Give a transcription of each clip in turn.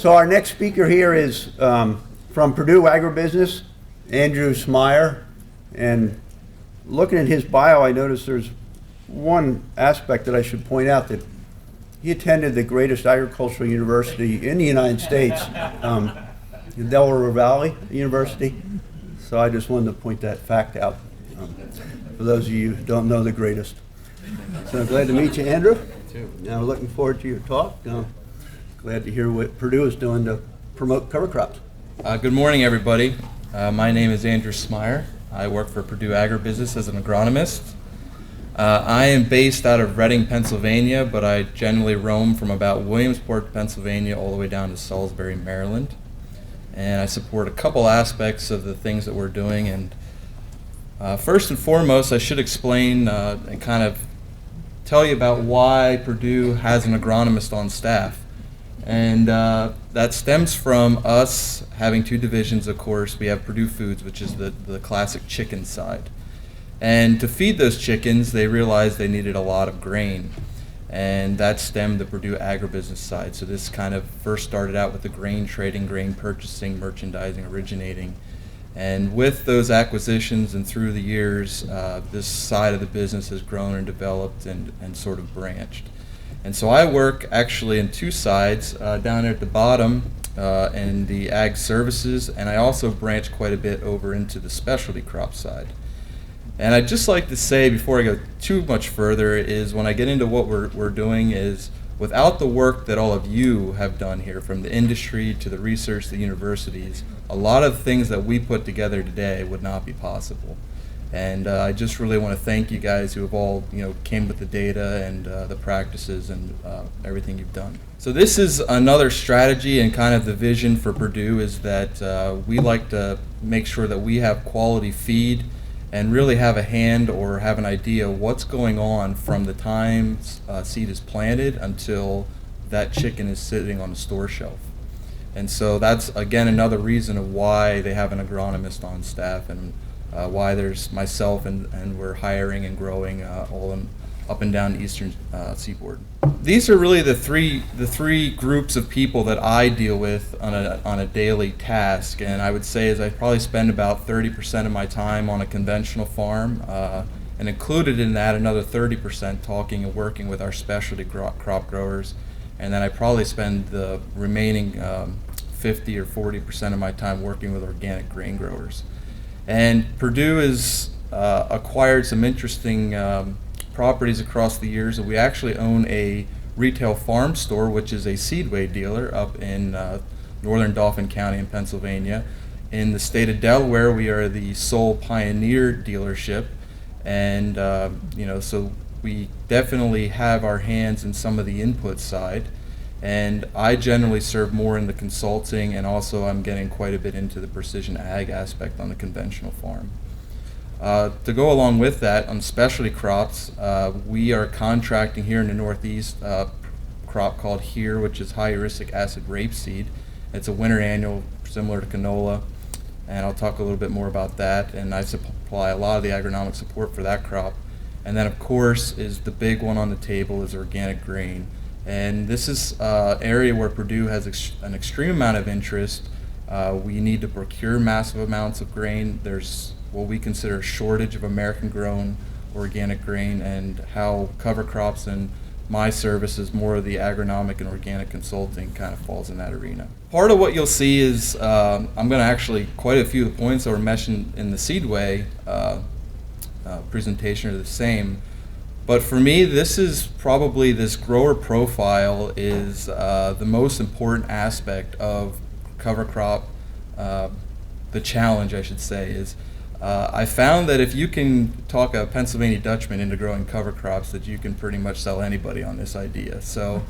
So our next speaker here is from Purdue Agribusiness, Andrew Smyer. And looking at his bio, I noticed there's one aspect that I should point out, that he attended the greatest agricultural university in the United States, Delaware Valley University. So I just wanted to point that fact out for those of you who don't know the greatest. So I'm glad to meet you, Andrew. Now, looking forward to your talk. Glad to hear what Purdue is doing to promote cover crops. Good morning, everybody. My name is Andrew Smyer. I work for Purdue Agribusiness as an agronomist. I am based out of Reading, Pennsylvania, but I generally roam from about Williamsport, Pennsylvania, all the way down to Salisbury, Maryland. And I support a couple aspects of the things that we're doing. And first and foremost, I should explain and kind of tell you about why Purdue has an agronomist on staff. And that stems from us having two divisions, of course. We have Purdue Foods, which is the classic chicken side. And to feed those chickens, they realized they needed a lot of grain. And that stemmed the Purdue Agribusiness side. So this kind of first started out with the grain trading, grain purchasing, merchandising, originating. And with those acquisitions and through the years, this side of the business has grown and developed and sort of branched. And so I work actually in two sides, down at the bottom in the ag services, and I also branch quite a bit over into the specialty crop side. And I'd just like to say, before I go too much further, is when I get into what we're doing is, without the work that all of you have done here, from the industry to the research, the universities, a lot of things that we put together today would not be possible. And I just really want to thank you guys who have all, came with the data and the practices and everything you've done. So this is another strategy and kind of the vision for Purdue, is that we like to make sure that we have quality feed and really have a hand or have an idea what's going on from the time seed is planted until that chicken is sitting on the store shelf. And so that's, again, another reason of why they have an agronomist on staff, and why there's myself and we're hiring and growing up and down the eastern seaboard. These are really the three groups of people that I deal with on a daily task, and I would say is I probably spend about 30% of my time on a conventional farm, and included in that another 30% talking and working with our specialty crop growers, and then I probably spend the remaining 50 or 40% of my time working with organic grain growers. And Purdue has acquired some interesting properties across the years, and we actually own a retail farm store, which is a Seedway dealer up in northern Dauphin County in Pennsylvania. In the state of Delaware, we are the sole Pioneer dealership, and so we definitely have our hands in some of the input side. And I generally serve more in the consulting, and also I'm getting quite a bit into the precision ag aspect on the conventional farm. To go along with that, on specialty crops, we are contracting here in the Northeast crop called HERE, which is high erucic acid rapeseed. It's a winter annual similar to canola, and I'll talk a little bit more about that. And I supply a lot of the agronomic support for that crop. And then, of course, is the big one on the table is organic grain. And this is an area where Purdue has an extreme amount of interest. We need to procure massive amounts of grain. There's what we consider a shortage of American-grown organic grain, and how cover crops and my service is more of the agronomic and organic consulting kind of falls in that arena. Part of what you'll see is I'm going to actually, quite a few of the points that were mentioned in the Seedway presentation are the same. But for me, this is probably, this grower profile is the most important aspect of cover crop. The challenge, I should say, is I found that if you can talk a Pennsylvania Dutchman into growing cover crops, that you can pretty much sell anybody on this idea. So,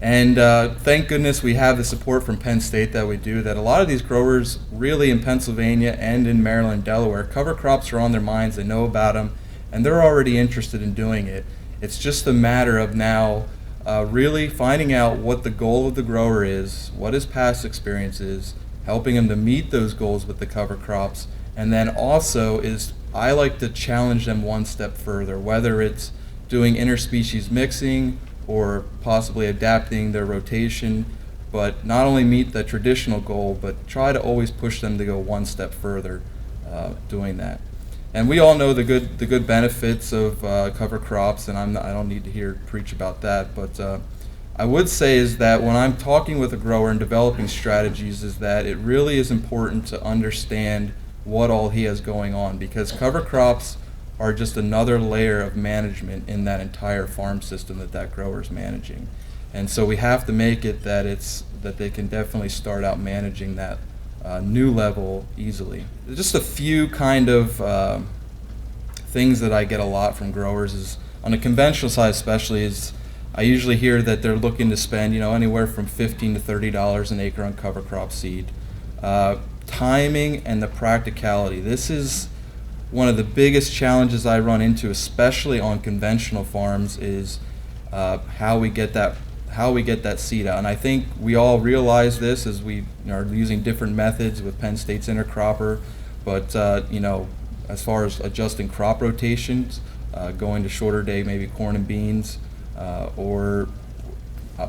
thank goodness we have the support from Penn State that we do, that a lot of these growers really in Pennsylvania and in Maryland and Delaware, cover crops are on their minds, they know about them, and they're already interested in doing it. It's just a matter of now really finding out what the goal of the grower is, what his past experience is, helping him to meet those goals with the cover crops, and then also is I like to challenge them one step further, whether it's doing interspecies mixing or possibly adapting their rotation, but not only meet the traditional goal, but try to always push them to go one step further doing that. And we all know the good benefits of cover crops, and I don't need to preach about that, but I would say is that when I'm talking with a grower and developing strategies, is that it really is important to understand what all he has going on, because cover crops are just another layer of management in that entire farm system that grower is managing. And so we have to make it that they can definitely start out managing that new level easily. Just a few kind of things that I get a lot from growers is, on the conventional side especially, is I usually hear that they're looking to spend anywhere from $15 to $30 an acre on cover crop seed. Timing and the practicality. This is one of the biggest challenges I run into, especially on conventional farms, is how we get that seed out. And I think we all realize this as we are using different methods with Penn State's intercropper. But as far as adjusting crop rotations, going to shorter day, maybe corn and beans, or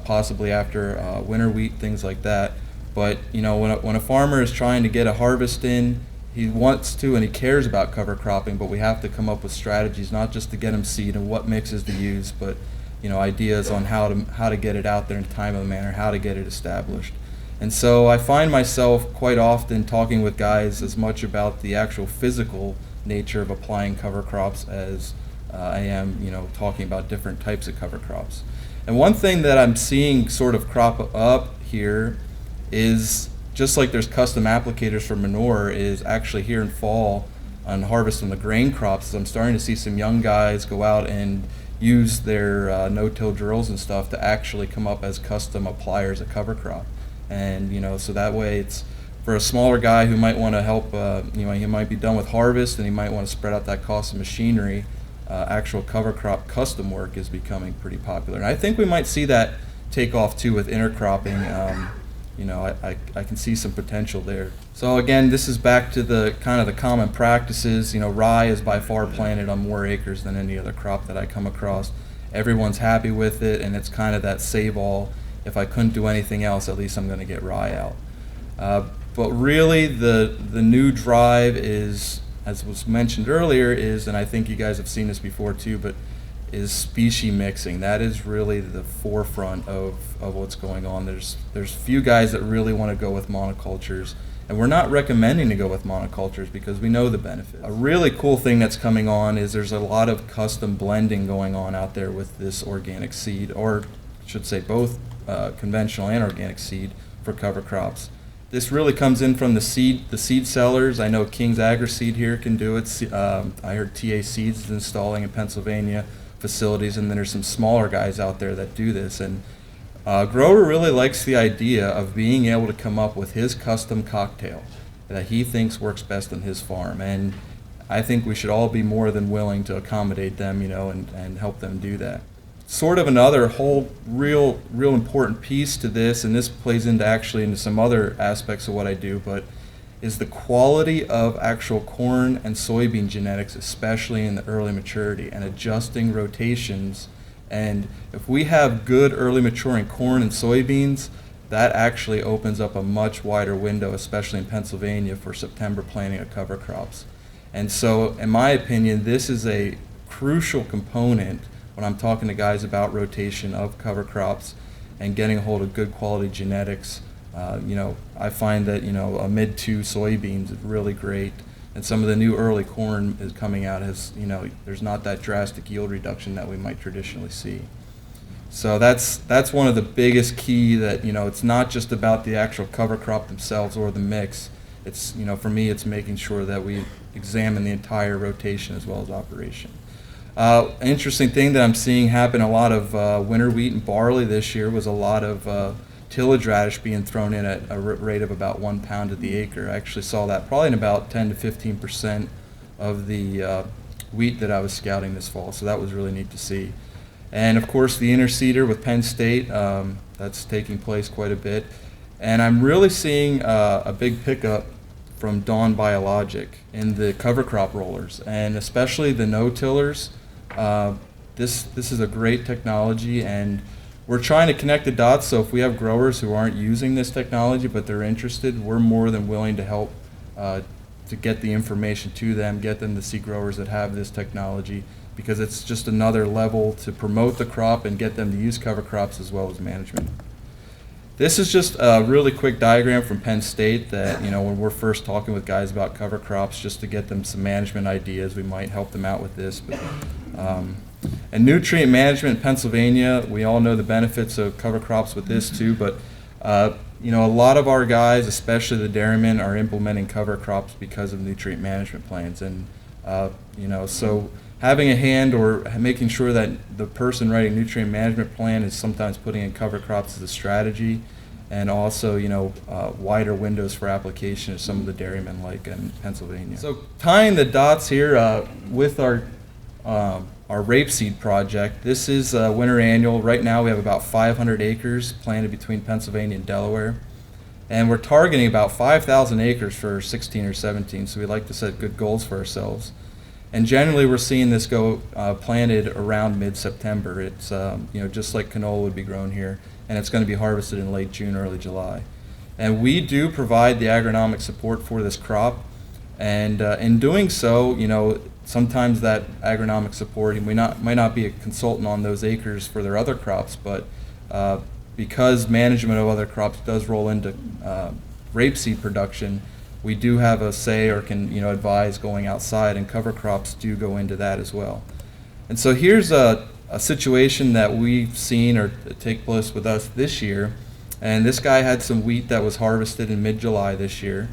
possibly after winter wheat, things like that. But when a farmer is trying to get a harvest in, he wants to and he cares about cover cropping, but we have to come up with strategies, not just to get him seed and what mixes to use, but ideas on how to get it out there in a timely manner, how to get it established. And so I find myself quite often talking with guys as much about the actual physical nature of applying cover crops as I am, talking about different types of cover crops. And one thing that I'm seeing sort of crop up here is, just like there's custom applicators for manure, is actually here in fall on harvest on the grain crops, I'm starting to see some young guys go out and use their no-till drills and stuff to actually come up as custom appliers of cover crop. And so that way it's for a smaller guy who might want to help, he might be done with harvest and he might want to spread out that cost of machinery. Actual cover crop custom work is becoming pretty popular, and I think we might see that take off too with intercropping. I can see some potential there. So again, this is back to the kind of the common practices. Rye is by far planted on more acres than any other crop that I come across. Everyone's happy with it, and it's kind of that save all. If I couldn't do anything else, at least I'm going to get rye out. But really, the new drive is, as was mentioned earlier, and I think you guys have seen this before too, but is species mixing. That is really the forefront of what's going on. There's few guys that really want to go with monocultures, and we're not recommending to go with monocultures because we know the benefits. A really cool thing that's coming on is there's a lot of custom blending going on out there with this organic seed, or I should say both conventional and organic seed for cover crops. This really comes in from the seed sellers. I know King's AgriSeed here can do it. I heard TA Seeds is installing in Pennsylvania facilities, and then there's some smaller guys out there that do this. And grower really likes the idea of being able to come up with his custom cocktail that he thinks works best on his farm. And I think we should all be more than willing to accommodate them, and help them do that. Sort of another whole real important piece to this, and this plays into some other aspects of what I do, but is the quality of actual corn and soybean genetics, especially in the early maturity, and adjusting rotations. And if we have good early maturing corn and soybeans, that actually opens up a much wider window, especially in Pennsylvania, for September planting of cover crops. And so, in my opinion, this is a crucial component when I'm talking to guys about rotation of cover crops and getting a hold of good quality genetics. I find that, a mid-2 soybeans is really great, and some of the new early corn is coming out as, there's not that drastic yield reduction that we might traditionally see. So that's one of the biggest key that, it's not just about the actual cover crop themselves or the mix. It's, for me, it's making sure that we examine the entire rotation as well as operation. An interesting thing that I'm seeing happen, a lot of winter wheat and barley this year was a lot of tillage radish being thrown in at a rate of about 1 pound at the acre. I actually saw that probably in about 10 to 15% of the wheat that I was scouting this fall, so that was really neat to see. And of course the interseeder with Penn State, that's taking place quite a bit. And I'm really seeing a big pickup from Dawn Biologic in the cover crop rollers, and especially the no-tillers. this is a great technology, and we're trying to connect the dots. So if we have growers who aren't using this technology but they're interested, we're more than willing to help to get the information to them, get them to see growers that have this technology, because it's just another level to promote the crop and get them to use cover crops as well as management. This is just a really quick diagram from Penn State that, when we're first talking with guys about cover crops, just to get them some management ideas, we might help them out with this. But, and nutrient management in Pennsylvania, we all know the benefits of cover crops with this too, but a lot of our guys, especially the dairymen, are implementing cover crops because of nutrient management plans. And, so having a hand or making sure that the person writing nutrient management plan is sometimes putting in cover crops as a strategy, and also, wider windows for application as some of the dairymen like in Pennsylvania. So tying the dots here with our rapeseed project, this is winter annual. Right now we have about 500 acres planted between Pennsylvania and Delaware, and we're targeting about 5,000 acres for 16 or 17, so we like to set good goals for ourselves. And generally we're seeing this go planted around mid-September. It's just like canola would be grown here, and it's going to be harvested in late June, early July. And we do provide the agronomic support for this crop, and in doing so, sometimes that agronomic support, we might not be a consultant on those acres for their other crops, but because management of other crops does roll into rapeseed production, we do have a say or can advise going outside, and cover crops do go into that as well. And so here's a situation that we've seen or take place with us this year, and this guy had some wheat that was harvested in mid-July this year,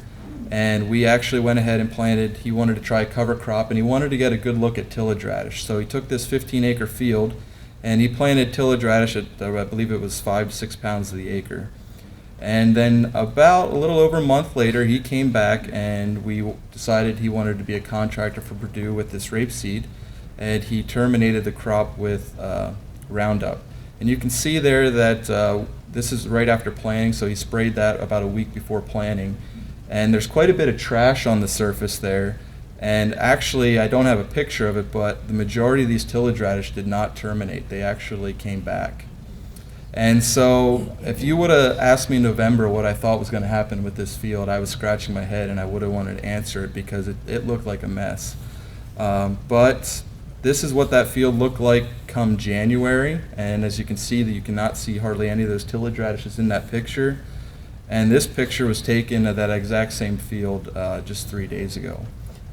and we actually went ahead and planted. He wanted to try cover crop, and he wanted to get a good look at tillage radish. So he took this 15-acre field and he planted tillage radish at I believe it was 5 to 6 pounds to the acre. And then about a little over a month later, he came back and we decided he wanted to be a contractor for Purdue with this rapeseed, and he terminated the crop with Roundup. And you can see there that this is right after planting, so he sprayed that about a week before planting. And there's quite a bit of trash on the surface there. And actually, I don't have a picture of it, but the majority of these tillage radish did not terminate. They actually came back. And so if you would have asked me in November what I thought was going to happen with this field, I was scratching my head and I would have wanted to answer it because it looked like a mess. But this is what that field looked like come January. And as you can see, that you cannot see hardly any of those tillage radishes in that picture. And this picture was taken of that exact same field just 3 days ago.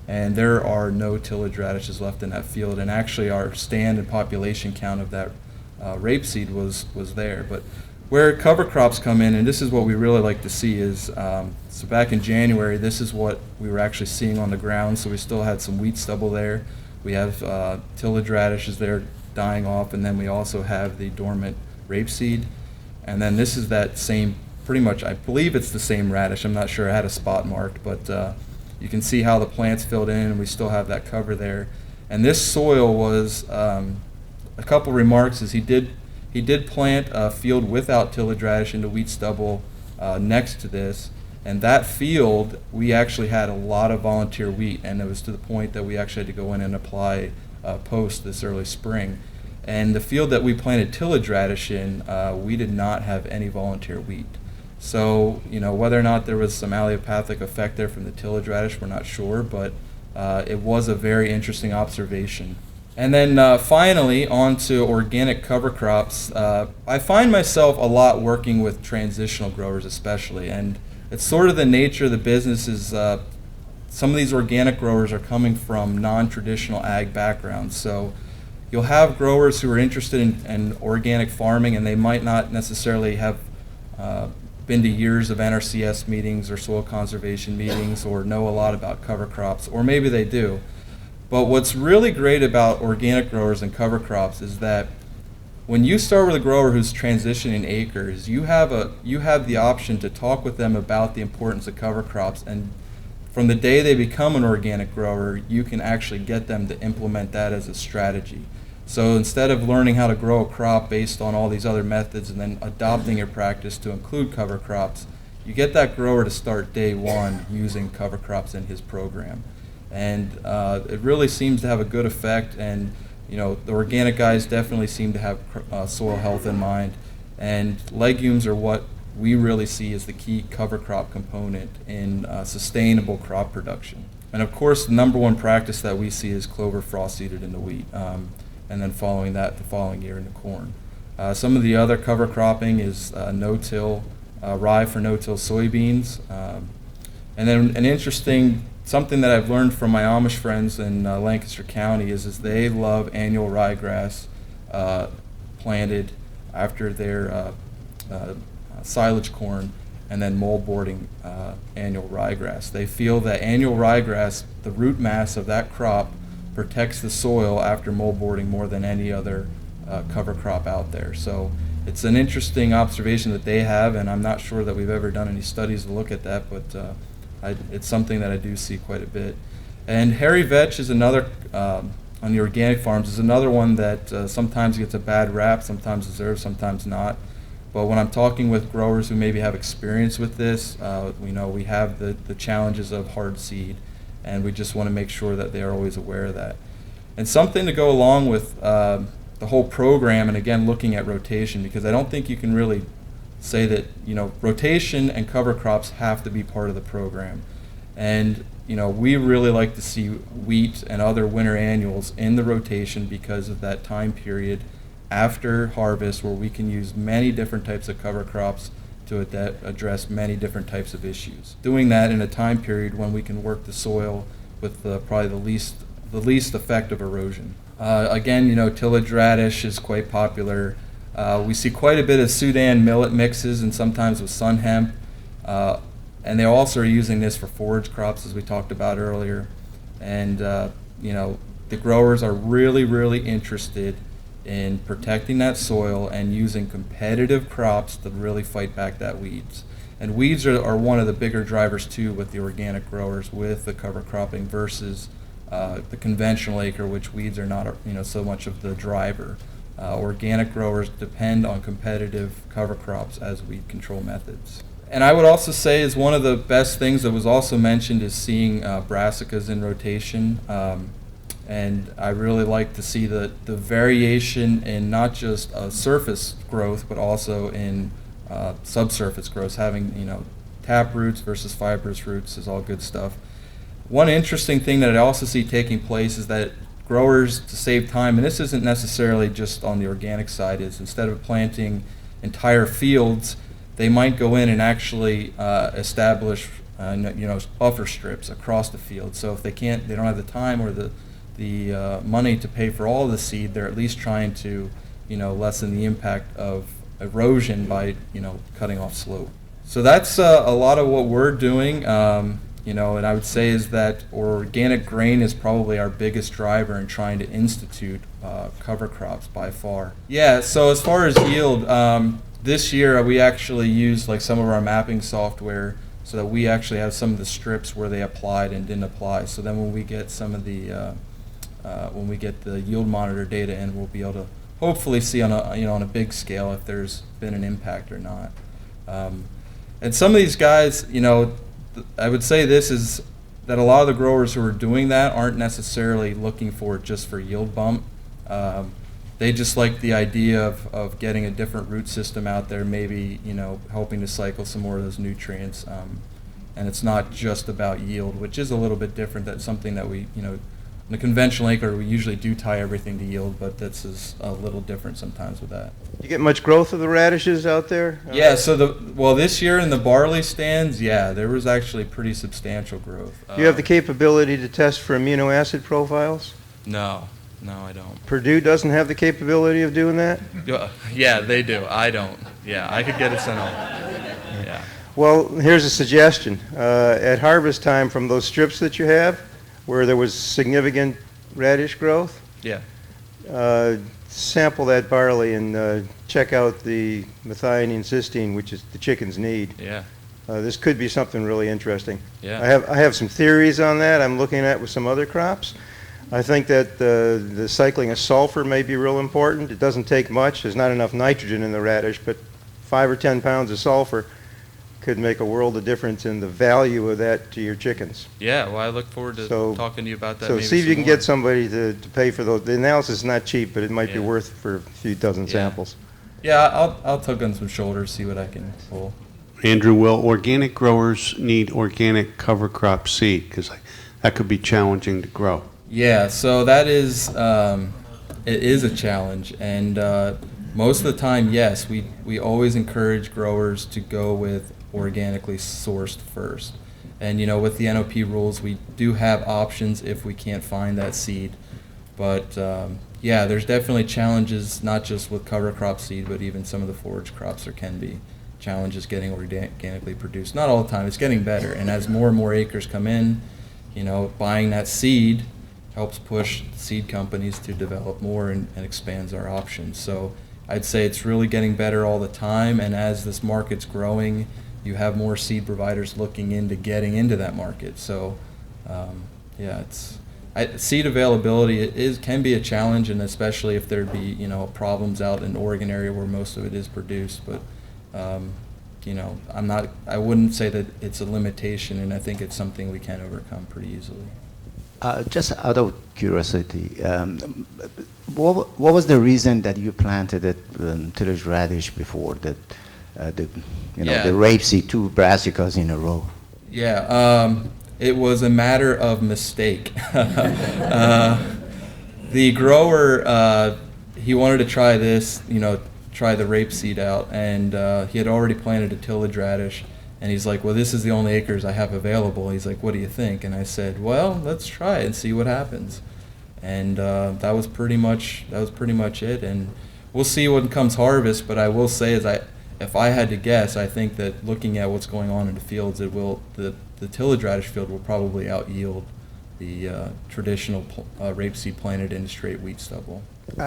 And there are no tillage radishes left in that field. And actually our stand and population count of that rapeseed was there. But where cover crops come in, and this is what we really like to see, is so back in January, this is what we were actually seeing on the ground. So we still had some wheat stubble there. We have tillage radishes there dying off, and then we also have the dormant rapeseed. And then this is that same, pretty much, I believe it's the same radish. I'm not sure, I had a spot marked, but you can see how the plants filled in, and we still have that cover there. And this soil was, a couple remarks is he did plant a field without tillage radish into wheat stubble next to this. And that field, we actually had a lot of volunteer wheat, and it was to the point that we actually had to go in and apply post this early spring. And the field that we planted tillage radish in, we did not have any volunteer wheat. So, whether or not there was some allelopathic effect there from the tillage radish, we're not sure, but it was a very interesting observation. And then finally, on to organic cover crops. I find myself a lot working with transitional growers especially, and it's sort of the nature of the business is some of these organic growers are coming from non-traditional ag backgrounds. So you'll have growers who are interested in organic farming, and they might not necessarily have been to years of NRCS meetings or soil conservation meetings or know a lot about cover crops, or maybe they do. But what's really great about organic growers and cover crops is that when you start with a grower who's transitioning acres, you have the option to talk with them about the importance of cover crops, and from the day they become an organic grower, you can actually get them to implement that as a strategy. So instead of learning how to grow a crop based on all these other methods and then adopting your practice to include cover crops, you get that grower to start day one using cover crops in his program. And it really seems to have a good effect. And the organic guys definitely seem to have soil health in mind, and legumes are what we really see as the key cover crop component in sustainable crop production. And of course, the number one practice that we see is clover frost seeded into wheat, and then following that the following year into corn. Some of the other cover cropping is no-till, rye for no-till soybeans. And then an interesting, something that I've learned from my Amish friends in Lancaster County is they love annual ryegrass planted after their silage corn, and then moldboarding annual ryegrass. They feel that annual ryegrass, the root mass of that crop, protects the soil after moldboarding more than any other cover crop out there. So it's an interesting observation that they have, and I'm not sure that we've ever done any studies to look at that, but it's something that I do see quite a bit. And hairy vetch is another, on the organic farms, is another one that sometimes gets a bad rap, sometimes deserves, sometimes not. But when I'm talking with growers who maybe have experience with this, we have the challenges of hard seed, and we just want to make sure that they are always aware of that. And something to go along with the whole program, and again looking at rotation, because I don't think you can really say that rotation and cover crops have to be part of the program. And we really like to see wheat and other winter annuals in the rotation because of that time period after harvest where we can use many different types of cover crops to address many different types of issues. Doing that in a time period when we can work the soil with probably the least effect of erosion. Again, tillage radish is quite popular. We see quite a bit of Sudan millet mixes and sometimes with sun hemp. And they also are using this for forage crops, as we talked about earlier. And, the growers are really, really interested in protecting that soil and using competitive crops to really fight back that weeds. And weeds are one of the bigger drivers too with the organic growers with the cover cropping versus the conventional acre, which weeds are not so much of the driver. Organic growers depend on competitive cover crops as weed control methods. And I would also say is one of the best things that was also mentioned is seeing brassicas in rotation. And I really like to see the variation in not just surface growth, but also in subsurface growth. Having tap roots versus fibrous roots is all good stuff. One interesting thing that I also see taking place is that growers, to save time, and this isn't necessarily just on the organic side, is instead of planting entire fields, they might go in and actually establish buffer strips across the field. So if they don't have the time or the money to pay for all the seed, they're at least trying to lessen the impact of erosion by cutting off slope. So that's a lot of what we're doing. And I would say is that organic grain is probably our biggest driver in trying to institute cover crops by far. Yeah, so as far as yield, this year we actually used some of our mapping software so that we actually have some of the strips where they applied and didn't apply. So then when we get some of the when we get the yield monitor data in, we'll be able to hopefully see on a big scale if there's been an impact or not. And some of these guys, I would say this is that a lot of the growers who are doing that aren't necessarily looking for it just for yield bump. They just like the idea of getting a different root system out there, maybe helping to cycle some more of those nutrients. And it's not just about yield, which is a little bit different. That's something that we, in a conventional acre, we usually do tie everything to yield, but this is a little different sometimes with that. You get much growth of the radishes out there? Yeah, so this year in the barley stands, there was actually pretty substantial growth. Do you have the capability to test for amino acid profiles? No, I don't. Purdue doesn't have the capability of doing that? Yeah, they do. I don't. Yeah, I could get it sent home. Yeah. Well, here's a suggestion. At harvest time, from those strips that you have, where there was significant radish growth, sample that barley and check out the methionine and cysteine, which is the chickens need. Yeah. This could be something really interesting. Yeah. I have some theories on that I'm looking at with some other crops. I think that the cycling of sulfur may be real important. It doesn't take much. There's not enough nitrogen in the radish, but 5 or 10 pounds of sulfur could make a world of difference in the value of that to your chickens. Yeah, well, I look forward to So- talking to you about that. So maybe see if you some can more. get somebody to pay for those. The analysis is not cheap, but it might be Yeah. worth for a few dozen Yeah. samples. Yeah, I'll tug on some shoulders, see what I can pull. Andrew, will organic growers need organic cover crop seed? Because that could be challenging to grow. Yeah, so that is, it is a challenge, and most of the time, yes, we always encourage growers to go with organically sourced first. And you know, with the NOP rules, we do have options if we can't find that seed. But yeah, there's definitely challenges, not just with cover crop seed, but even some of the forage crops. There can be challenges getting organically produced. Not all the time. It's getting better, and as more and more acres come in, you know, buying that seed helps push seed companies to develop more and expands our options. So I'd say it's really getting better all the time, and as this market's growing, you have more seed providers looking into getting into that market. So yeah, seed availability can be a challenge, and especially if there'd be, you know, problems out in Oregon area where most of it is produced. But you know, I wouldn't say that it's a limitation, and I think it's something we can overcome pretty easily. Just out of curiosity, what was the reason that you planted the tillage radish before the Yeah. the rapeseed, 2 brassicas in a row? Yeah, it was a matter of mistake. The grower, he wanted to try this, you know, try the rapeseed out, and he had already planted a tillage radish, and he's like, well, this is the only acres I have available. He's like, what do you think? And I said, well, let's try it and see what happens. And that was pretty much it. And we'll see when comes harvest, but I will say if I had to guess, I think that looking at what's going on in the fields, the tillage radish field will probably out-yield the traditional rapeseed planted into straight wheat stubble.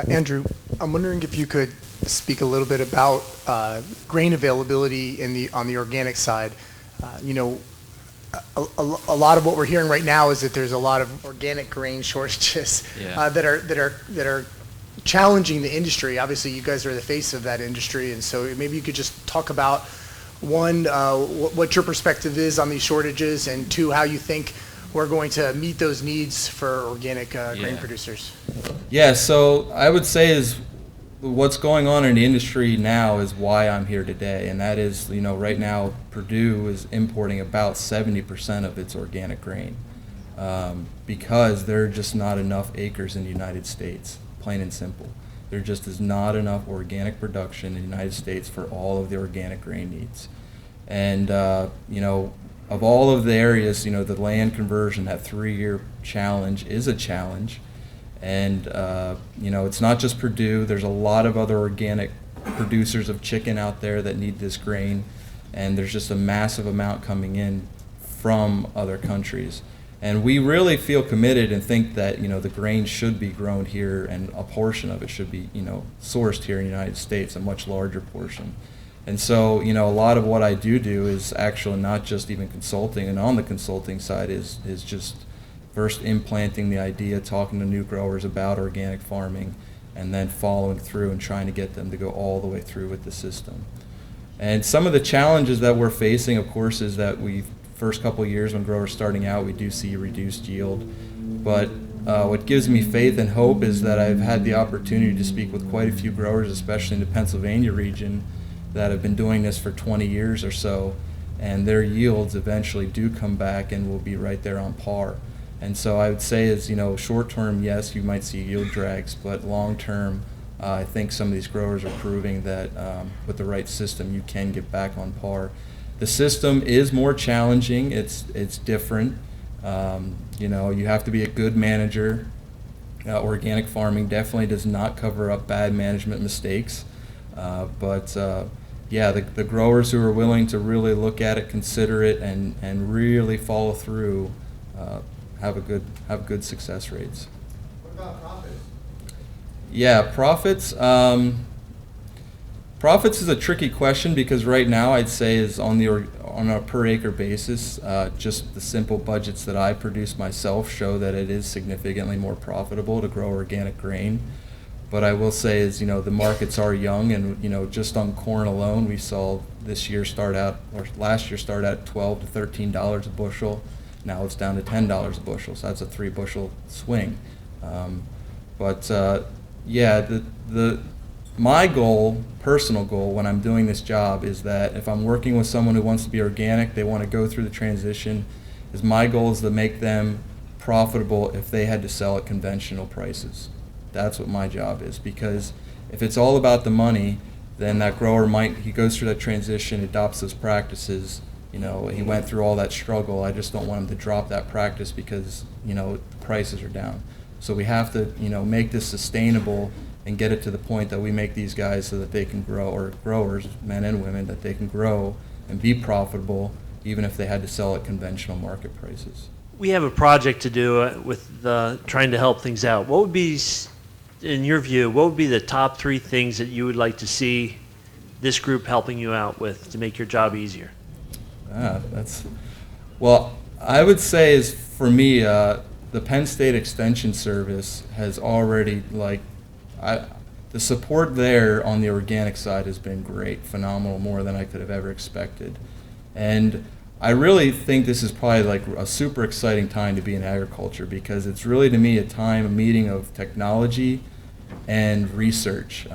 Andrew, I'm wondering if you could speak a little bit about grain availability on the organic side. You know, a lot of what we're hearing right now is that there's a lot of organic grain shortages Yeah. that are challenging the industry. Obviously, you guys are the face of that industry, and so maybe you could just talk about, one, what your perspective is on these shortages, and two, how you think we're going to meet those needs for organic grain Yeah. producers. Yeah, so I would say is what's going on in the industry now is why I'm here today, and that is, you know, right now Purdue is importing about 70% of its organic grain because there are just not enough acres in the United States, plain and simple. There just is not enough organic production in the United States for all of the organic grain needs. And, you know, of all of the areas, you know, the land conversion, that 3-year challenge is a challenge. And, you know, it's not just Purdue. There's a lot of other organic producers of chicken out there that need this grain. And there's just a massive amount coming in from other countries. And we really feel committed and think that, you know, the grain should be grown here and a portion of it should be, you know, sourced here in the United States, a much larger portion. And so, you know, a lot of what I do is actually not just even consulting, and on the consulting side is just first implanting the idea, talking to new growers about organic farming, and then following through and trying to get them to go all the way through with the system. And some of the challenges that we're facing, of course, is that first couple of years when growers starting out, we do see reduced yield. But what gives me faith and hope is that I've had the opportunity to speak with quite a few growers, especially in the Pennsylvania region, that have been doing this for 20 years or so, and their yields eventually do come back and will be right there on par. And so I would say is, you know, short term, yes, you might see yield drags, but long term, I think some of these growers are proving that with the right system, you can get back on par. The system is more challenging. It's different. You know, you have to be a good manager. Organic farming definitely does not cover up bad management mistakes. But yeah, the growers who are willing to really look at it, consider it, and really follow through have good success rates. What about profits? Yeah, profits. Profits is a tricky question because right now I'd say is on a per acre basis, just the simple budgets that I produce myself show that it is significantly more profitable to grow organic grain. But I will say is, you know, the markets are young, and, you know, just on corn alone, we saw last year start out at $12 to $13 a bushel. Now it's down to $10 a bushel, so that's a 3 bushel swing. My goal, personal goal, when I'm doing this job is that if I'm working with someone who wants to be organic, they want to go through the transition, is my goal is to make them profitable if they had to sell at conventional prices. That's what my job is, because if it's all about the money, then that grower he goes through that transition, adopts those practices, you know, he went through all that struggle. I just don't want him to drop that practice because, you know, the prices are down. So we have to, you know, make this sustainable and get it to the point that we make these guys so that they can grow, or growers, men and women, that they can grow and be profitable even if they had to sell at conventional market prices. We have a project to do with trying to help things out. What would be, in your view, what would be the top 3 things that you would like to see this group helping you out with to make your job easier? Well, I would say is, for me, the Penn State Extension Service has already, the support there on the organic side has been great, phenomenal, more than I could have ever expected. And I really think this is probably like a super exciting time to be in agriculture, because it's really, to me, a meeting of technology and research.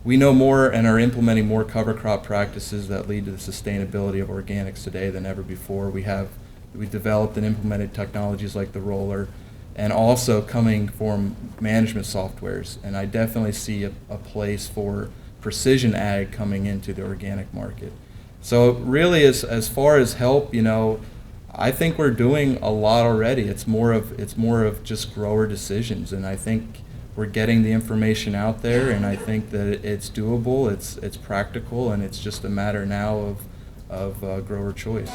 We know more and are implementing more cover crop practices that lead to the sustainability of organics today than ever before. We've developed and implemented technologies like the roller, and also coming from management softwares. And I definitely see a place for precision ag coming into the organic market. So really, as far as help, you know, I think we're doing a lot already. It's more of just grower decisions, and I think we're getting the information out there, and I think that it's doable, it's practical, and it's just a matter now of grower choice.